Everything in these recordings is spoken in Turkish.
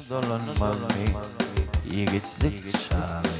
dolanmam yigitlik şahi.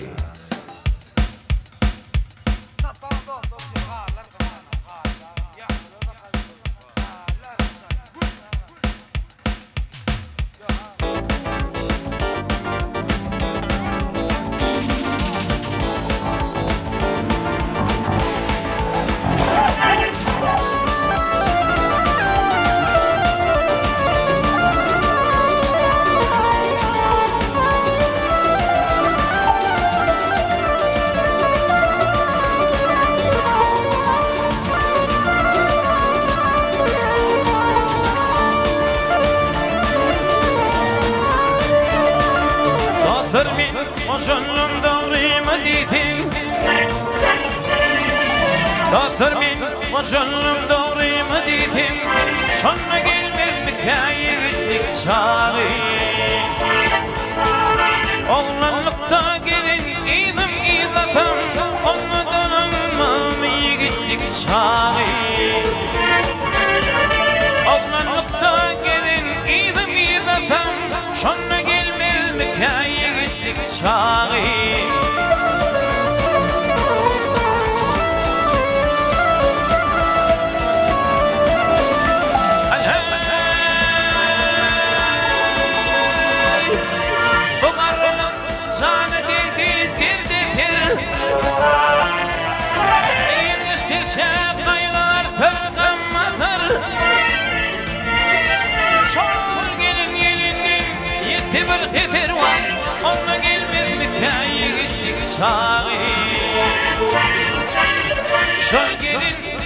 Oşanım doğruyma dedim Dağıtır min oşanım doğruyma dedim Şonma gelmem hikaye gittik çağrı Oğlanlıkta gelin idim idatam Olmadan anmam yigitlik çağrı Oğlanlıkta gelin idim idatam Şonma gelmem hikaye çağı bu karnın sana dirdir Yetiştikçe kaynar tırgınmadır Şol gelin yetti bir hitir var Onunla gelmez hikaye gittik sağı Şol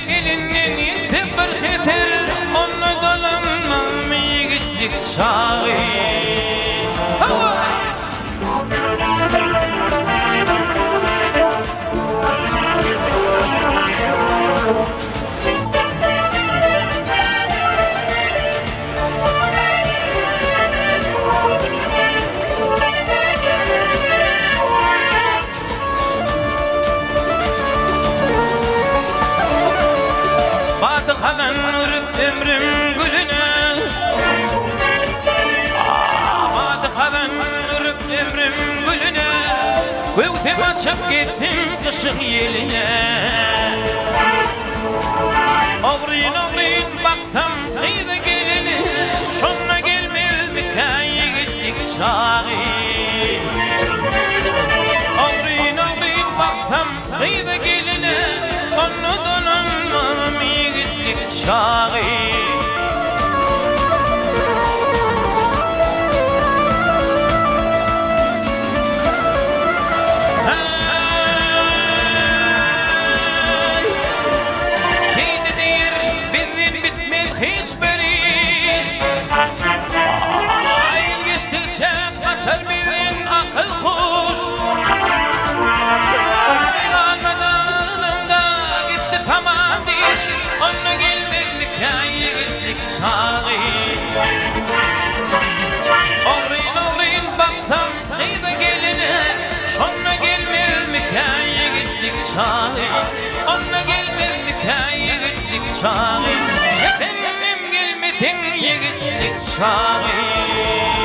gelinin yetti bir hitir Onunla dolanmam gittik sağı Batıkadan ürüp ömrüm gülüne Batıkadan ürüp ömrüm gülüne Göğtem açıp gittim kışık yeline Oğruyun baktım kıydı gelini Şonla gelmez hikaye gittik sağı Oğruyun baktım kıydı gelini Onu donanmam yigitlik çağı Neydi deyir bizim bitmez hiçbir iş Ayıl geçtikçe kaçar bizim akıl kuş Tamam diş, onunla gelmez hikaye gittik sağı Oğruyun baktım kıydı geline Şonla gelmez hikaye gittik sağı Onunla gelmez hikaye gittik sağı Şefendim gelmedin gittik sağı